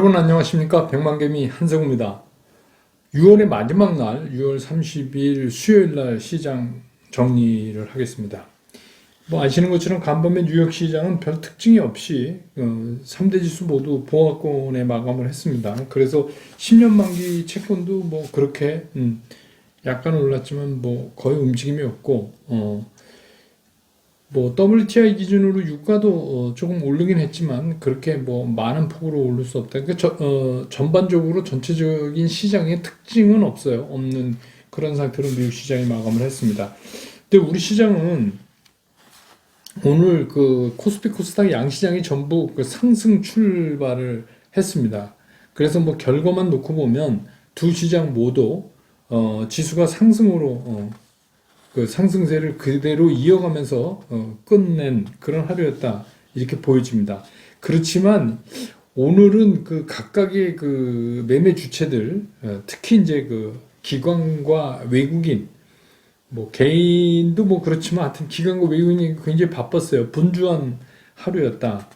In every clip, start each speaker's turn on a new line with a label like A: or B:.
A: 여러분 안녕하십니까? 백만개미 한성우입니다. 6월의 마지막 날 6월 30일 수요일 날 시장 정리를 하겠습니다. 뭐 아시는 것처럼 간밤에 뉴욕 시장은 별 특징이 없이 3대 지수 모두 보합권에 마감을 했습니다. 그래서 10년 만기 채권도 뭐 그렇게 약간 올랐지만 뭐 거의 움직임이 없고 뭐 WTI 기준으로 유가도 조금 오르긴 했지만 그렇게 뭐 많은 폭으로 오를 수 없다. 그러니까 전반적으로 전체적인 시장의 특징은 없어요. 없는 그런 상태로 미국 시장이 마감을 했습니다. 근데 우리 시장은 오늘 그 코스피 코스닥 양시장이 전부 그 상승 출발을 했습니다. 그래서 뭐 결과만 놓고 보면 두 시장 모두 지수가 상승으로 그 상승세를 그대로 이어가면서 끝낸 그런 하루였다 이렇게 보여집니다. 그렇지만 오늘은 그 각각의 그 매매 주체들 특히 이제 그 기관과 외국인 뭐 개인도 뭐 그렇지만 하여튼 기관과 외국인이 굉장히 바빴어요. 분주한 하루였다.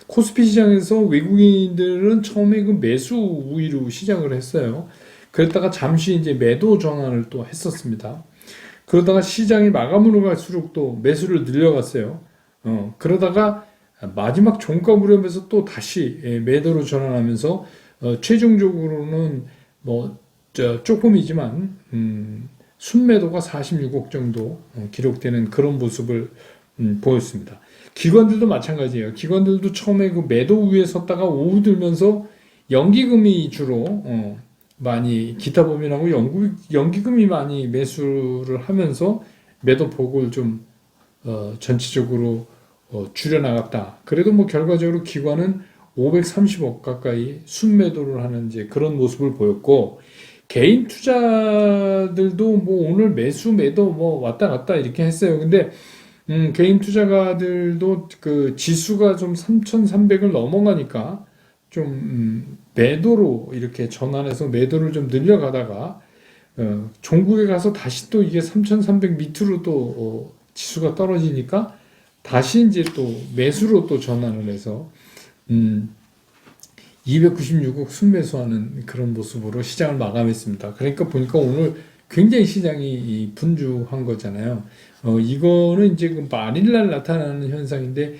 A: 코스피 시장에서 외국인들은 처음에 그 매수 우위로 시작을 했어요. 그랬다가 잠시 이제 매도 전환을 또 했었습니다. 그러다가 시장이 마감으로 갈수록 또 매수를 늘려갔어요. 그러다가 마지막 종가 무렵에서 또 다시 매도로 전환하면서 최종적으로는 뭐 조금이지만 순매도가 46억 정도 기록되는 그런 모습을 보였습니다. 기관들도 마찬가지예요. 기관들도 처음에 그 매도 우위에 섰다가 오후 들면서 연기금이 주로 많이 기타 범위하고 연기금이 많이 매수를 하면서 매도폭을 좀 전체적으로 줄여나갔다. 그래도 뭐 결과적으로 기관은 530억 가까이 순매도를 하는 이제 그런 모습을 보였고 개인 투자들도 뭐 오늘 매수 매도 뭐 왔다 갔다 이렇게 했어요. 근데 개인 투자가들도 그 지수가 좀 3,300을 넘어가니까 좀 매도로 이렇게 전환해서 매도를 좀 늘려가다가 종국에 가서 다시 또 이게 3,300 밑으로 또 지수가 떨어지니까 다시 이제 또 매수로 또 전환을 해서 296억 순매수하는 그런 모습으로 시장을 마감했습니다. 그러니까 보니까 오늘 굉장히 시장이 분주한 거잖아요. 이거는 이제 그 말일날 나타나는 현상인데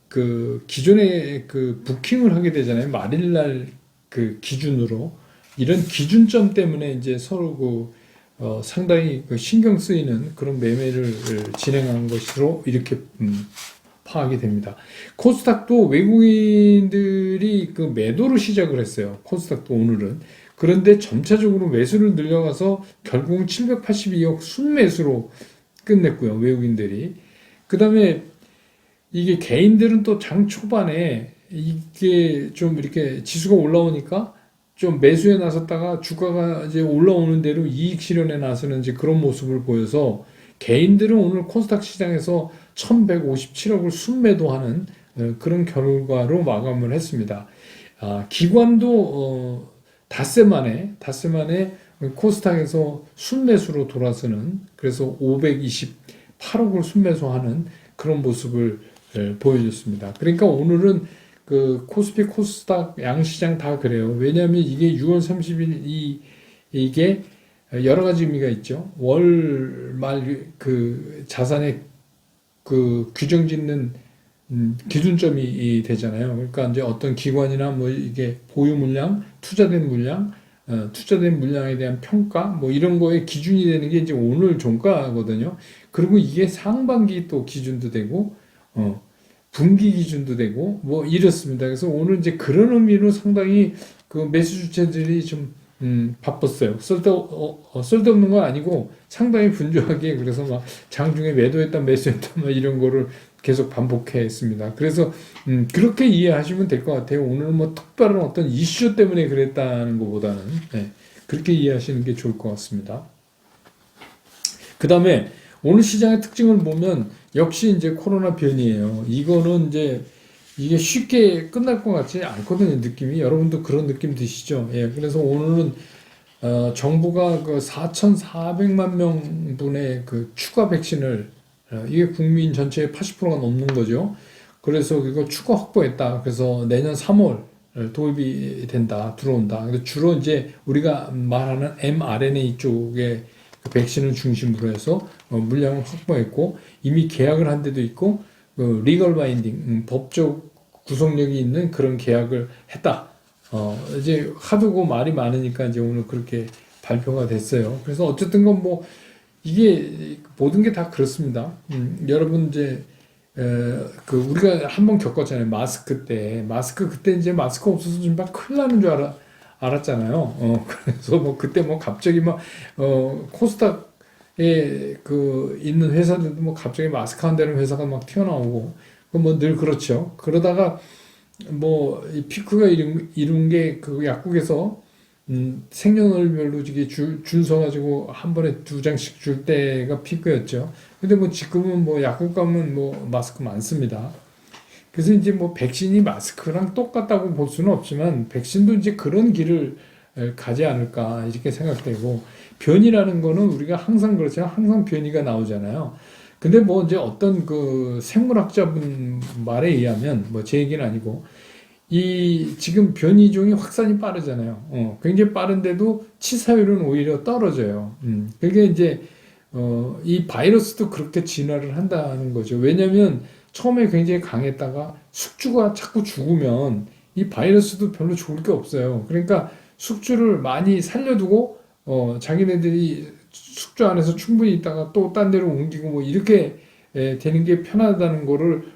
A: 그 기존에 그 부킹을 하게 되잖아요. 말일날 그 기준으로 이런 기준점 때문에 이제 서로 상당히 그 신경 쓰이는 그런 매매를 진행한 것으로 이렇게 파악이 됩니다. 코스닥도 외국인들이 그 매도로 시작을 했어요. 코스닥도 오늘은. 그런데 점차적으로 매수를 늘려가서 결국은 782억 순매수로 끝냈고요. 외국인들이. 그 다음에 이게 개인들은 또 장 초반에 이게 좀 이렇게 지수가 올라오니까 좀 매수에 나섰다가 주가가 이제 올라오는 대로 이익 실현에 나서는 이제 그런 모습을 보여서 개인들은 오늘 코스닥 시장에서 1157억을 순매도하는 그런 결과로 마감을 했습니다. 기관도 닷새 만에 코스닥에서 순매수로 돌아서는 그래서 528억을 순매수하는 그런 모습을 보여줬습니다. 그러니까 오늘은 그 코스피 코스닥 양시장 다 그래요. 왜냐하면 이게 6월 30일 이게 여러 가지 의미가 있죠. 월말 그 자산의 그 규정 짓는 기준점이 되잖아요. 그러니까 이제 어떤 기관이나 뭐 이게 보유 물량, 투자된 물량에 대한 평가 뭐 이런 거에 기준이 되는 게 이제 오늘 종가거든요. 그리고 이게 상반기 또 기준도 되고 분기 기준도 되고 뭐 이렇습니다. 그래서 오늘 이제 그런 의미로 상당히 그 매수 주체들이 좀 바빴어요. 쓸데없는 건 아니고 상당히 분주하게 그래서 막 장중에 매도했다 매수했다 막 이런 거를 계속 반복했습니다. 그래서 그렇게 이해하시면 될 것 같아요. 오늘은 뭐 특별한 어떤 이슈 때문에 그랬다는 것보다는 그렇게 이해하시는 게 좋을 것 같습니다. 그 다음에 오늘 시장의 특징을 보면 역시 이제 코로나 변이에요. 이거는 이제 이게 쉽게 끝날 것 같지 않거든요, 느낌이. 여러분도 그런 느낌 드시죠? 예, 그래서 오늘은, 정부가 그 4,400만 명분의 그 추가 백신을, 이게 국민 전체의 80%가 넘는 거죠. 그래서 이거 추가 확보했다. 그래서 내년 3월, 도입이 된다, 들어온다. 근데 주로 이제 우리가 말하는 mRNA 쪽의 그 백신을 중심으로 해서 물량을 확보했고 이미 계약을 한 데도 있고 리걸 바인딩 법적 구속력이 있는 그런 계약을 했다. 이제 하도 그 말이 많으니까 이제 오늘 그렇게 발표가 됐어요. 그래서 어쨌든 건 뭐 이게 모든 게 다 그렇습니다. 여러분 이제 그 우리가 한번 겪었잖아요. 마스크 그때 이제 마스크 없어서 정말 큰일 나는 줄 알았잖아요. 그래서 뭐 그때 뭐 갑자기 막 코스닥에 그 있는 회사들도 뭐 갑자기 마스크 한다는 회사가 막 튀어나오고 뭐 늘 그렇죠. 그러다가 뭐 이 피크가 이룬 게 그 약국에서 생년월별로 이게 줄 서가지고 한 번에 2장씩 줄 때가 피크였죠. 근데 뭐 지금은 뭐 약국 가면 뭐 마스크 많습니다. 그래서 이제 뭐 백신이 마스크랑 똑같다고 볼 수는 없지만 백신도 이제 그런 길을 가지 않을까 이렇게 생각되고 변이라는 거는 우리가 항상 그렇지만 항상 변이가 나오잖아요. 근데 뭐 이제 어떤 그 생물학자분 말에 의하면 뭐 제 얘기는 아니고 이 지금 변이종이 확산이 빠르잖아요. 굉장히 빠른데도 치사율은 오히려 떨어져요. 그게 이제 이 바이러스도 그렇게 진화를 한다는 거죠. 왜냐하면 처음에 굉장히 강했다가 숙주가 자꾸 죽으면 이 바이러스도 별로 좋을 게 없어요. 그러니까 숙주를 많이 살려두고 자기네들이 숙주 안에서 충분히 있다가 또 딴 데로 옮기고 뭐 이렇게 되는 게 편하다는 거를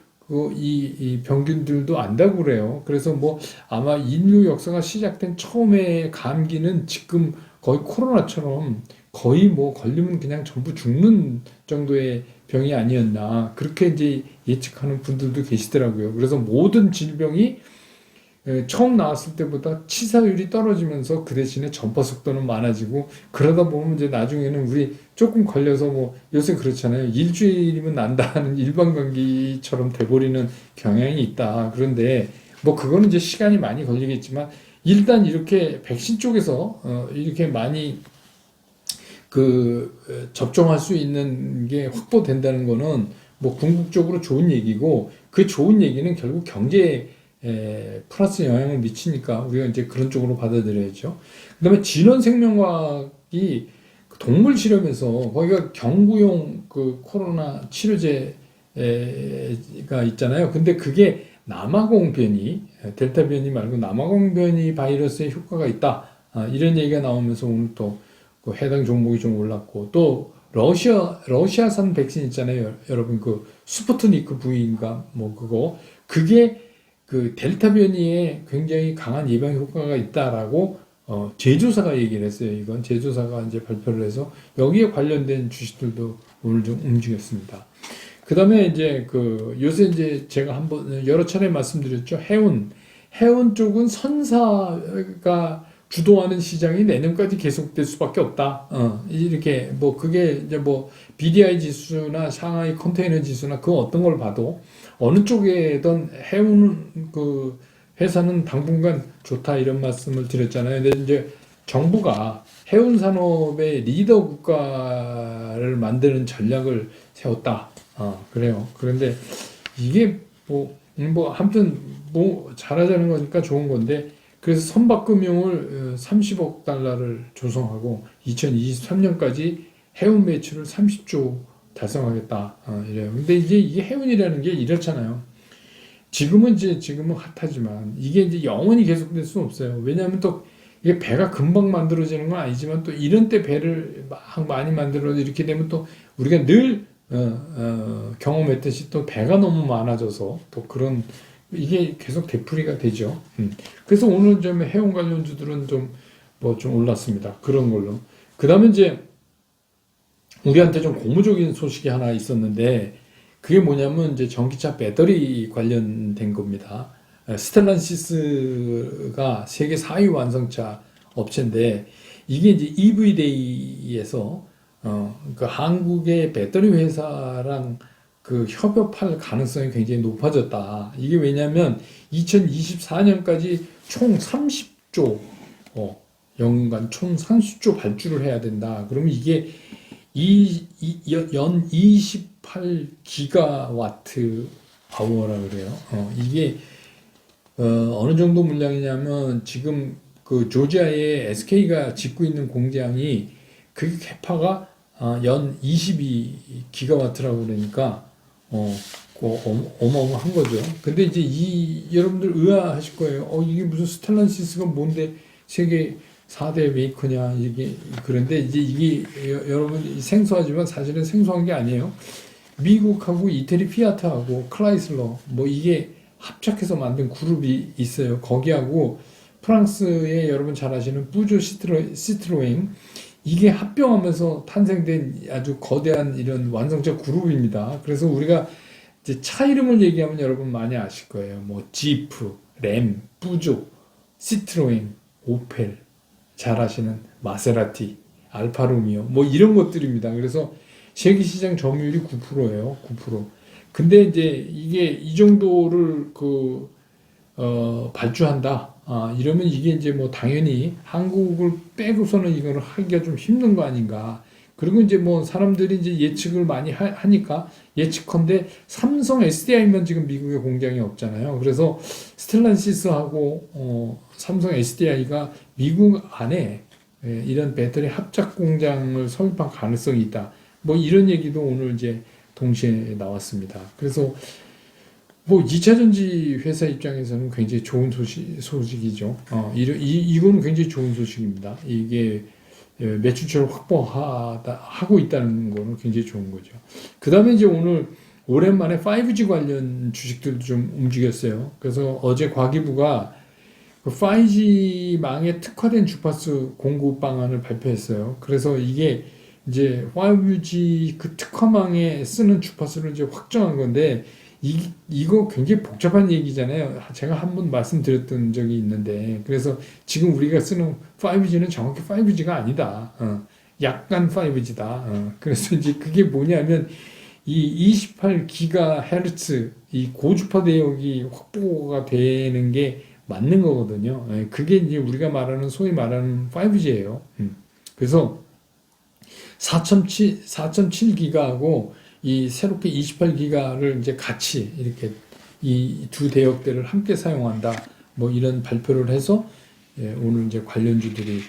A: 이 병균들도 안다고 그래요. 그래서 뭐 아마 인류 역사가 시작된 처음에 감기는 지금 거의 코로나처럼 거의 뭐 걸리면 그냥 전부 죽는 정도의 병이 아니었나 그렇게 이제 예측하는 분들도 계시더라고요. 그래서 모든 질병이 처음 나왔을 때보다 치사율이 떨어지면서 그 대신에 전파 속도는 많아지고 그러다 보면 이제 나중에는 우리 조금 걸려서 뭐 요새 그렇잖아요. 일주일이면 난다는 일반 감기처럼 돼버리는 경향이 있다. 그런데 뭐 그거는 이제 시간이 많이 걸리겠지만 일단 이렇게 백신 쪽에서 이렇게 많이 그 접종할 수 있는 게 확보된다는 거는 뭐 궁극적으로 좋은 얘기고 그 좋은 얘기는 결국 경제에 플러스 영향을 미치니까 우리가 이제 그런 쪽으로 받아들여야죠. 그다음에 진원생명과학이 동물 실험에서 거기가 경구용 그 코로나 치료제가 있잖아요. 근데 그게 남아공 변이, 델타 변이 말고 남아공 변이 바이러스에 효과가 있다. 이런 얘기가 나오면서 오늘 또 그 해당 종목이 좀 올랐고 또 러시아산 백신 있잖아요. 여러분 그 스푸트니크 V인가 뭐 그게 그 델타 변이에 굉장히 강한 예방 효과가 있다라고 제조사가 얘기를 했어요. 이건 제조사가 이제 발표를 해서 여기에 관련된 주식들도 오늘 좀 움직였습니다. 그다음에 이제 그 요새 이제 제가 한번 여러 차례 말씀드렸죠. 해운 쪽은 선사가 주도하는 시장이 내년까지 계속될 수밖에 없다. 이렇게 뭐 그게 이제 뭐 BDI 지수나 상하이 컨테이너 지수나 그 어떤 걸 봐도 어느 쪽에든 해운 그 회사는 당분간 좋다 이런 말씀을 드렸잖아요. 근데 이제 정부가 해운 산업의 리더 국가를 만드는 전략을 세웠다. 그래요. 그런데 이게 뭐 아무튼 뭐 잘하자는 거니까 좋은 건데 그래서 선박금융을 30억 달러를 조성하고 2023년까지 해운 매출을 30조 달성하겠다. 이래요. 근데 이제 이게 해운이라는 게 이렇잖아요. 지금은 핫하지만 이게 이제 영원히 계속될 수는 없어요. 왜냐하면 또 이게 배가 금방 만들어지는 건 아니지만 또 이런 때 배를 막 많이 만들어서 이렇게 되면 또 우리가 늘 경험했듯이 또 배가 너무 많아져서 또 그런 이게 계속 되풀이가 되죠. 그래서 오늘 좀 해운 관련주들은 좀 올랐습니다. 그런 걸로. 그 다음에 이제 우리한테 좀 고무적인 소식이 하나 있었는데 그게 뭐냐면 이제 전기차 배터리 관련된 겁니다. 스텔란시스가 세계 4위 완성차 업체인데 이게 이제 EV데이에서 그 한국의 배터리 회사랑 그 협업할 가능성이 굉장히 높아졌다. 이게 왜냐면 2024년까지 총 30조 연간 총 30조 발주를 해야 된다. 그러면 이게 연 28 기가와트 아워라 그래요. 이게 어느 정도 물량이냐면 지금 그 조지아에 SK가 짓고 있는 공장이 그 캐파가 연 22기가와트라고 그러니까 어마어마한 거죠. 근데 이제 이 여러분들 의아하실 거예요. 이게 무슨 스텔란시스가 뭔데 세계 4대 메이커냐 이게 그런데 이제 이게 여러분 생소하지만 사실은 생소한 게 아니에요. 미국하고 이태리 피아트하고 크라이슬러 뭐 이게 합작해서 만든 그룹이 있어요. 거기하고 프랑스의 여러분 잘 아시는 뿌조 시트로잉 이게 합병하면서 탄생된 아주 거대한 이런 완성체 그룹입니다. 그래서 우리가 이제 차 이름을 얘기하면 여러분 많이 아실 거예요. 뭐 지프, 램, 뿌조, 시트로잉, 오펠, 잘 아시는 마세라티, 알파로미오 뭐 이런 것들입니다. 그래서 세계 시장 점유율이 9%예요. 9%. 근데 이제 이게 이 정도를 발주한다. 이러면 이게 이제 뭐 당연히 한국을 빼고서는 이걸 하기가 좀 힘든 거 아닌가. 그리고 이제 뭐 사람들이 이제 예측을 많이 하니까 예측컨대 삼성 SDI만 지금 미국에 공장이 없잖아요. 그래서 스텔란시스하고 삼성 SDI가 미국 안에 이런 배터리 합작 공장을 설립할 가능성이 있다. 뭐 이런 얘기도 오늘 이제 동시에 나왔습니다. 그래서 뭐 2차 전지 회사 입장에서는 굉장히 좋은 소식이죠. 이거는 굉장히 좋은 소식입니다. 이게 매출처를 하고 있다는 거는 굉장히 좋은 거죠. 그 다음에 이제 오늘 오랜만에 5G 관련 주식들도 좀 움직였어요. 그래서 어제 과기부가 그 5G망에 특화된 주파수 공급 방안을 발표했어요. 그래서 이게 이제 5G 그 특화망에 쓰는 주파수를 이제 확정한 건데 이거 굉장히 복잡한 얘기잖아요. 제가 한번 말씀드렸던 적이 있는데 그래서 지금 우리가 쓰는 5G는 정확히 5G가 아니다. 약간 5G다. 그래서 이제 그게 뭐냐면 이 28GHz 이 고주파 대역이 확보가 되는 게 맞는 거거든요. 그게 이제 우리가 말하는 소위 말하는 5G예요. 그래서 4.7기가하고 이 새롭게 28기가를 이제 같이 이렇게 이 두 대역대를 함께 사용한다. 뭐 이런 발표를 해서 오늘 이제 관련주들이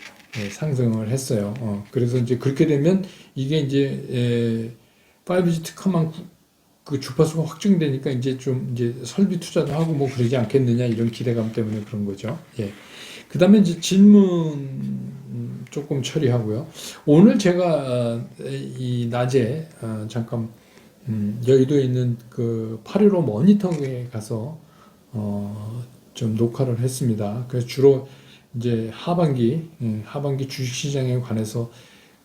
A: 상승을 했어요. 그래서 이제 그렇게 되면 이게 이제 5G 특화망 그 주파수가 확정되니까 이제 좀 이제 설비 투자도 하고 뭐 그러지 않겠느냐 이런 기대감 때문에 그런 거죠. 예. 그 다음에 이제 질문 조금 처리하고요. 오늘 제가 이 낮에 잠깐 여의도에 있는 그 815 모니터에 가서 좀 녹화를 했습니다. 그래서 주로 이제 하반기 주식시장에 관해서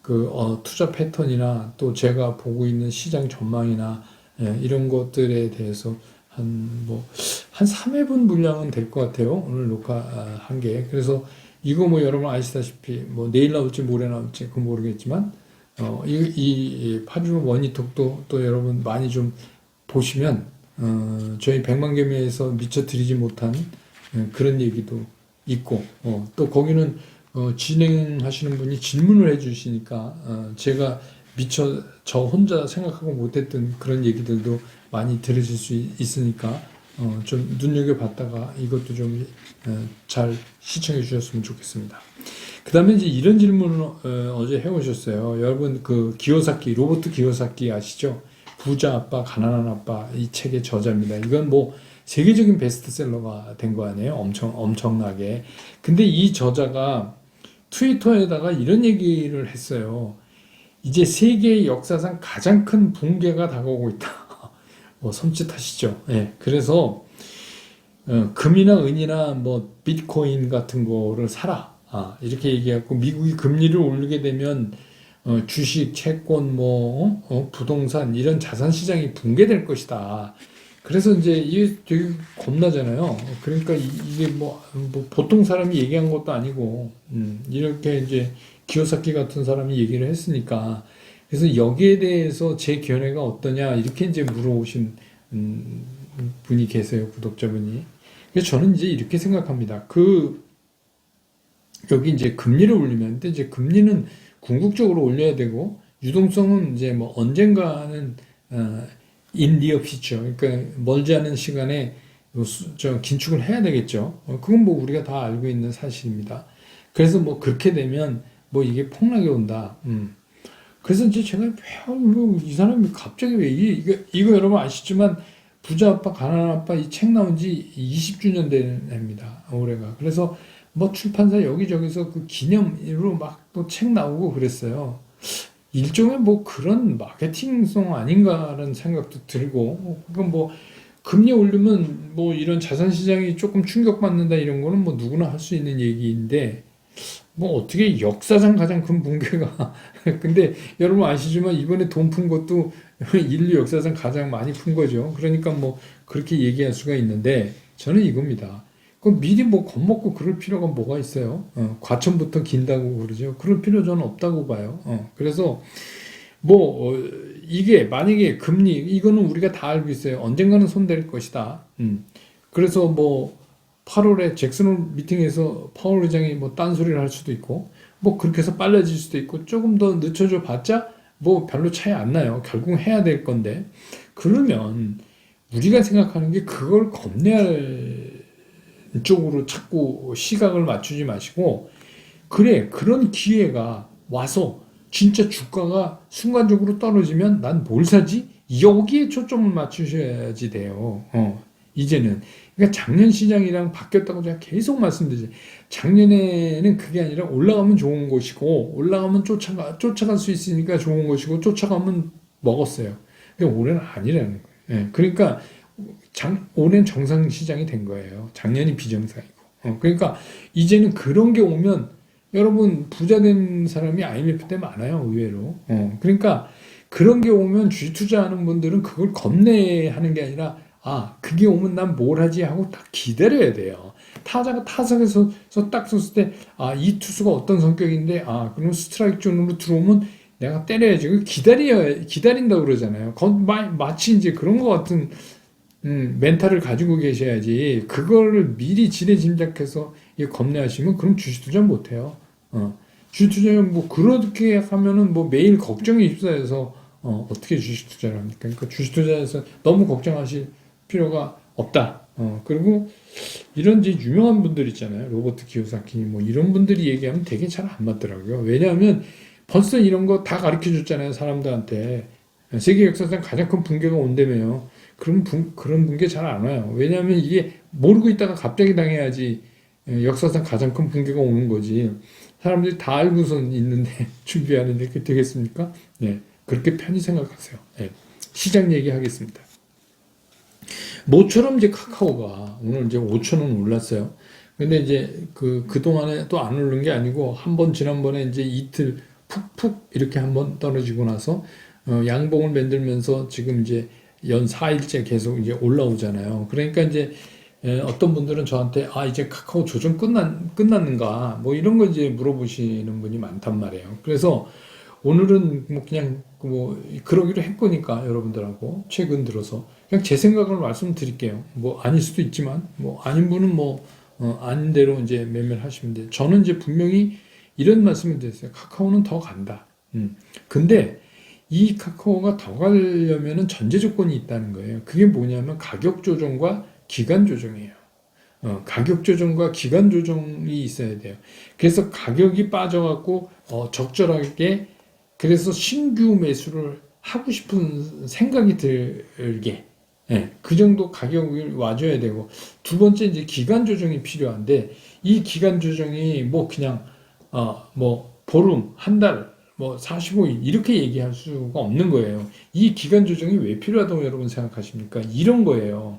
A: 그 투자 패턴이나 또 제가 보고 있는 시장 전망이나 이런 것들에 대해서 한 3회분 분량은 될 것 같아요. 오늘 녹화한 게. 그래서 이거 뭐 여러분 아시다시피 뭐 내일 나올지 모레 나올지 그건 모르겠지만 이 파주로 머니톡도 또 여러분 많이 좀 보시면 저희 백만개미에서 미처 드리지 못한 그런 얘기도 있고 또 거기는 진행하시는 분이 질문을 해주시니까 제가 미처 저 혼자 생각하고 못했던 그런 얘기들도 많이 들으실 수 있으니까 좀 눈여겨봤다가 이것도 좀 잘 시청해 주셨으면 좋겠습니다. 그 다음에 이제 이런 질문을 어제 해오셨어요. 여러분 그 기요사키 로버트 기요사키 아시죠? 부자 아빠 가난한 아빠 이 책의 저자입니다. 이건 뭐 세계적인 베스트셀러가 된 거 아니에요? 엄청나게. 근데 이 저자가 트위터에다가 이런 얘기를 했어요. 이제 세계의 역사상 가장 큰 붕괴가 다가오고 있다. 섬찟하시죠? 예. 그래서 금이나 은이나 뭐 비트코인 같은 거를 사라. 이렇게 얘기하고 미국이 금리를 올리게 되면 주식, 채권, 부동산 이런 자산 시장이 붕괴될 것이다. 그래서 이제 이게 되게 겁나잖아요. 그러니까 이게 뭐 보통 사람이 얘기한 것도 아니고 이렇게 이제 기요사키 같은 사람이 얘기를 했으니까 그래서 여기에 대해서 제 견해가 어떠냐 이렇게 이제 물어오신 분이 계세요. 구독자분이. 그래서 저는 이제 이렇게 생각합니다. 여기 이제 금리를 올리면 근데 이제 금리는 궁극적으로 올려야 되고 유동성은 이제 뭐 언젠가는 in the future 그러니까 멀지 않은 시간에 긴축을 해야 되겠죠. 그건 뭐 우리가 다 알고 있는 사실입니다. 그래서 뭐 그렇게 되면 뭐 이게 폭락이 온다. 그래서 이제 제가 이 사람이 갑자기 왜 이거 여러분 아시지만 부자 아빠 가난한 아빠 이 책 나온 지 20주년 된 해입니다. 올해가. 그래서 뭐 출판사 여기저기서 그 기념으로 막 또 책 나오고 그랬어요. 일종의 뭐 그런 마케팅성 아닌가라는 생각도 들고, 그건 뭐 금리 올리면 뭐 이런 자산 시장이 조금 충격받는다 이런 거는 뭐 누구나 할 수 있는 얘기인데, 뭐 어떻게 역사상 가장 큰 붕괴가 근데 여러분 아시지만 이번에 돈 푼 것도 인류 역사상 가장 많이 푼 거죠. 그러니까 뭐 그렇게 얘기할 수가 있는데 저는 이겁니다. 그 미리 뭐 겁먹고 그럴 필요가 뭐가 있어요? 과천부터 긴다고 그러죠. 그럴 필요 저는 없다고 봐요. 그래서 뭐 이게 만약에 금리 이거는 우리가 다 알고 있어요. 언젠가는 손댈 것이다. 그래서 뭐 8월에 잭슨홀 미팅에서 파월 의장이 뭐 딴소리를 할 수도 있고 뭐 그렇게 해서 빨라질 수도 있고 조금 더 늦춰줘 봤자 뭐 별로 차이 안 나요. 결국 해야 될 건데 그러면 우리가 생각하는 게 그걸 겁내할 쪽으로 자꾸 시각을 맞추지 마시고 그래 그런 기회가 와서 진짜 주가가 순간적으로 떨어지면 난 뭘 사지? 여기에 초점을 맞추셔야지 돼요. 이제는. 그러니까 작년 시장이랑 바뀌었다고 제가 계속 말씀드리죠. 작년에는 그게 아니라 올라가면 좋은 것이고, 올라가면 쫓아갈 수 있으니까 좋은 것이고, 쫓아가면 먹었어요. 근데 올해는 아니라는 거예요. 예, 그러니까 올해는 정상 시장이 된 거예요. 작년이 비정상이고. 그러니까 이제는 그런 게 오면 여러분 부자 된 사람이 IMF 때 많아요, 의외로. 그러니까 그런 게 오면 주식 투자하는 분들은 그걸 겁내하는 게 아니라 그게 오면 난 뭘 하지 하고 딱 기다려야 돼요. 타자가 타석에서 딱 섰을 때, 이 투수가 어떤 성격인데, 그럼 스트라이크 존으로 들어오면 내가 때려야지. 기다린다고 그러잖아요. 마치 이제 그런 것 같은, 멘탈을 가지고 계셔야지. 그거를 미리 지레 짐작해서 겁내하시면 그럼 주식 투자 못해요. 주식 투자는 뭐 그렇게 하면은 뭐 매일 걱정이 휩싸여서 어떻게 주식 투자를 합니까? 그러니까 주식 투자에서 너무 걱정하실 필요가 없다. 그리고 이런 이제 유명한 분들 있잖아요. 로버트 키요사키 뭐 이런 분들이 얘기하면 되게 잘 안 맞더라고요. 왜냐하면 벌써 이런 거 다 가르쳐 줬잖아요. 사람들한테. 세계 역사상 가장 큰 붕괴가 온다며요. 그런 붕괴 잘 안 와요. 왜냐하면 이게 모르고 있다가 갑자기 당해야지 역사상 가장 큰 붕괴가 오는 거지. 사람들이 다 알고선 있는데 준비하는데 그게 되겠습니까? 네. 그렇게 편히 생각하세요. 네. 시장 얘기하겠습니다. 모처럼 이제 카카오가 오늘 이제 5,000원 올랐어요. 근데 이제 그동안에 또 안 오른 게 아니고 지난번에 이제 이틀 푹푹 이렇게 한번 떨어지고 나서 양봉을 만들면서 지금 이제 연 4일째 계속 이제 올라오잖아요. 그러니까 이제 어떤 분들은 저한테 이제 카카오 조정 끝났는가 뭐 이런 거 이제 물어보시는 분이 많단 말이에요. 그래서 오늘은 뭐 그냥 뭐 그러기로 했거니까 여러분들하고 최근 들어서 그냥 제 생각을 말씀드릴게요. 뭐 아닐 수도 있지만 뭐 아닌 분은 뭐 아닌 대로 이제 매매를 하시면 돼요. 저는 이제 분명히 이런 말씀을 드렸어요. 카카오는 더 간다. 근데 이 카카오가 더 가려면은 전제 조건이 있다는 거예요. 그게 뭐냐면 가격 조정과 기간 조정이에요. 가격 조정과 기간 조정이 있어야 돼요. 그래서 가격이 빠져갖고 적절하게 그래서 신규 매수를 하고 싶은 생각이 들게 그 정도 가격을 와줘야 되고 두 번째 이제 기간 조정이 필요한데 이 기간 조정이 뭐 그냥 뭐 보름 한 달 뭐 45일 이렇게 얘기할 수가 없는 거예요. 이 기간 조정이 왜 필요하다고 여러분 생각하십니까? 이런 거예요.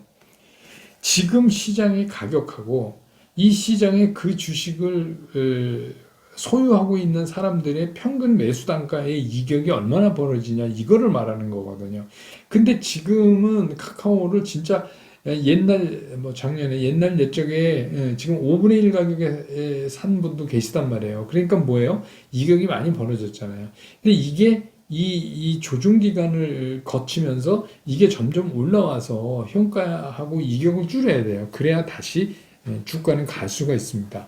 A: 지금 시장의 가격하고 이 시장의 그 주식을 소유하고 있는 사람들의 평균 매수 단가의 이격이 얼마나 벌어지냐 이거를 말하는 거거든요. 근데 지금은 카카오를 진짜 옛날 뭐 작년에 옛날 옛적에 지금 5분의 1 가격에 산 분도 계시단 말이에요. 그러니까 뭐예요? 이격이 많이 벌어졌잖아요. 근데 이게 이 조정 기간을 거치면서 이게 점점 올라와서 현가하고 이격을 줄여야 돼요. 그래야 다시 주가는 갈 수가 있습니다.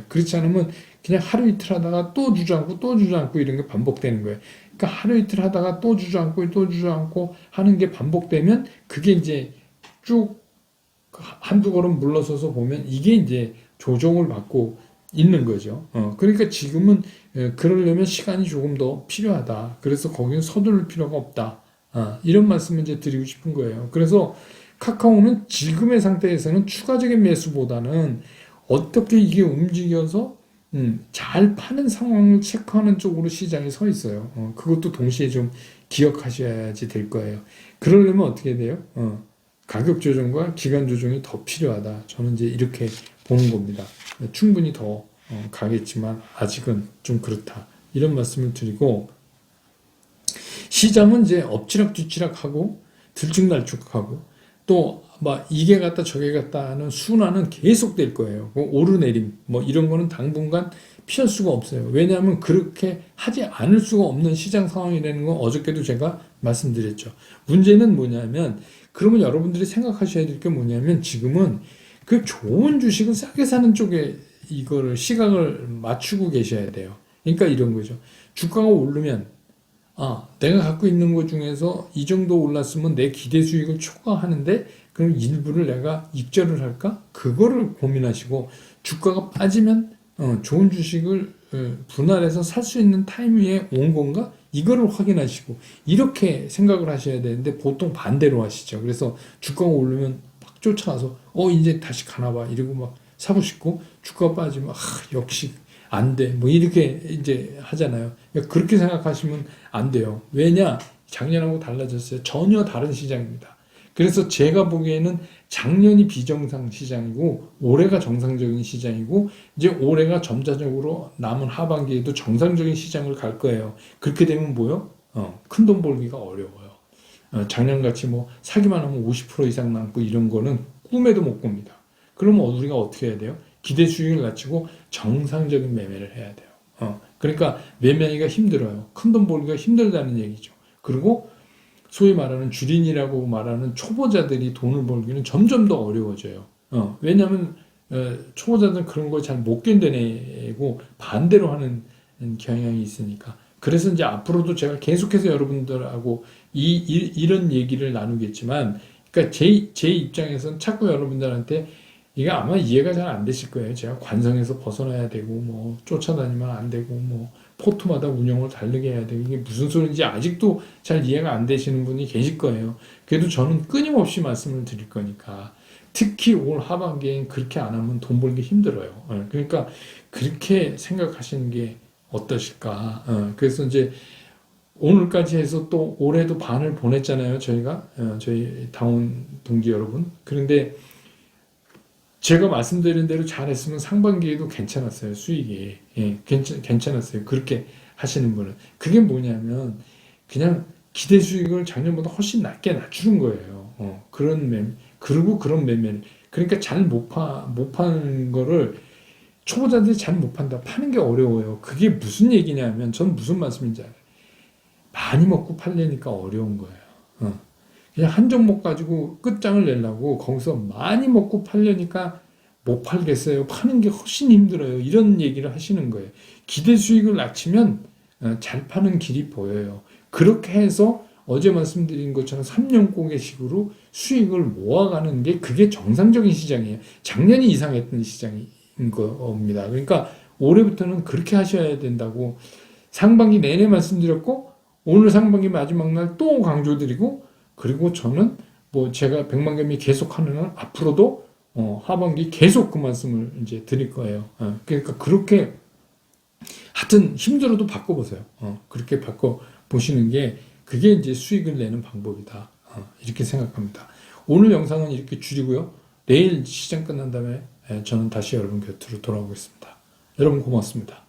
A: 그렇지 않으면 그냥 하루 이틀 하다가 또 주저앉고 이런 게 반복되는 거예요. 그러니까 하루 이틀 하다가 또 주저앉고 하는 게 반복되면 그게 이제 쭉 한두 걸음 물러서서 보면 이게 이제 조정을 받고 있는 거죠. 그러니까 지금은 그러려면 시간이 조금 더 필요하다. 그래서 거기는 서두를 필요가 없다. 이런 말씀을 이제 드리고 싶은 거예요. 그래서 카카오는 지금의 상태에서는 추가적인 매수보다는 어떻게 이게 움직여서 잘 파는 상황을 체크하는 쪽으로 시장이 서 있어요. 그것도 동시에 좀 기억하셔야지 될 거예요. 그러려면 어떻게 돼요? 가격 조정과 기간 조정이 더 필요하다. 저는 이제 이렇게 보는 겁니다. 충분히 더 가겠지만 아직은 좀 그렇다. 이런 말씀을 드리고 시장은 이제 엎치락뒤치락하고 들쭉날쭉하고 또 막 이게 갔다 저게 갔다 하는 순환은 계속될 거예요. 오르내림 뭐 이런 거는 당분간 피할 수가 없어요. 왜냐하면 그렇게 하지 않을 수가 없는 시장 상황이라는 건 어저께도 제가 말씀드렸죠. 문제는 뭐냐면 그러면 여러분들이 생각하셔야 될 게 뭐냐면 지금은 그 좋은 주식은 싸게 사는 쪽에 이거를 시각을 맞추고 계셔야 돼요. 그러니까 이런 거죠. 주가가 오르면 내가 갖고 있는 것 중에서 이 정도 올랐으면 내 기대 수익을 초과하는데 그럼 일부를 내가 익절을 할까? 그거를 고민하시고 주가가 빠지면 좋은 주식을 분할해서 살 수 있는 타이밍에 온 건가? 이거를 확인하시고 이렇게 생각을 하셔야 되는데 보통 반대로 하시죠. 그래서 주가가 오르면 막 쫓아가서 이제 다시 가나 봐 이러고 막 사고 싶고 주가가 빠지면 역시 안 돼. 뭐 이렇게 이제 하잖아요. 그러니까 그렇게 생각하시면 안 돼요. 왜냐? 작년하고 달라졌어요. 전혀 다른 시장입니다. 그래서 제가 보기에는 작년이 비정상 시장이고 올해가 정상적인 시장이고 이제 올해가 점차적으로 남은 하반기에도 정상적인 시장을 갈 거예요. 그렇게 되면 뭐요? 큰 돈 벌기가 어려워요. 작년같이 뭐 사기만 하면 50% 이상 남고 이런 거는 꿈에도 못 꿉니다. 그러면 우리가 어떻게 해야 돼요? 기대 수익을 낮추고 정상적인 매매를 해야 돼요. 그러니까 매매하기가 힘들어요. 큰 돈 벌기가 힘들다는 얘기죠. 그리고 소위 말하는 주린이라고 말하는 초보자들이 돈을 벌기는 점점 더 어려워져요. 왜냐하면 초보자들은 그런 걸 잘 못 견뎌내고 반대로 하는 경향이 있으니까. 그래서 이제 앞으로도 제가 계속해서 여러분들하고 이런 얘기를 나누겠지만, 그러니까 제 입장에서는 자꾸 여러분들한테 이게 아마 이해가 잘 안 되실 거예요. 제가 관성에서 벗어나야 되고, 뭐, 쫓아다니면 안 되고, 뭐, 포트마다 운영을 다르게 해야 되고, 이게 무슨 소리인지 아직도 잘 이해가 안 되시는 분이 계실 거예요. 그래도 저는 끊임없이 말씀을 드릴 거니까. 특히 올 하반기엔 그렇게 안 하면 돈 벌기 힘들어요. 그러니까 그렇게 생각하시는 게 어떠실까. 그래서 이제 오늘까지 해서 또 올해도 반을 보냈잖아요. 저희가, 저희 당원 동지 여러분. 그런데 제가 말씀드린 대로 잘했으면 상반기에도 괜찮았어요. 수익이. 괜찮았어요. 그렇게 하시는 분은. 그게 뭐냐면 그냥 기대 수익을 작년보다 훨씬 낮게 낮추는 거예요. 그리고 그런 매매를. 그러니까 잘 못 파는 거를 초보자들이 잘 못 판다. 파는 게 어려워요. 그게 무슨 얘기냐면 전 무슨 말씀인지 알아요. 많이 먹고 팔려니까 어려운 거예요. 그냥 한 종목 가지고 끝장을 내려고 거기서 많이 먹고 팔려니까 못 팔겠어요. 파는 게 훨씬 힘들어요. 이런 얘기를 하시는 거예요. 기대 수익을 낮추면 잘 파는 길이 보여요. 그렇게 해서 어제 말씀드린 것처럼 3년 꼬개식으로 수익을 모아가는 게 그게 정상적인 시장이에요. 작년이 이상했던 시장인 겁니다. 그러니까 올해부터는 그렇게 하셔야 된다고 상반기 내내 말씀드렸고 오늘 상반기 마지막 날 또 강조드리고 그리고 저는 뭐 제가 백만개미 계속하는 한 앞으로도 하반기 계속 그 말씀을 이제 드릴 거예요. 그러니까 그렇게 하여튼 힘들어도 바꿔보세요. 그렇게 바꿔보시는 게 그게 이제 수익을 내는 방법이다. 이렇게 생각합니다. 오늘 영상은 이렇게 줄이고요. 내일 시장 끝난 다음에 저는 다시 여러분 곁으로 돌아오겠습니다. 여러분 고맙습니다.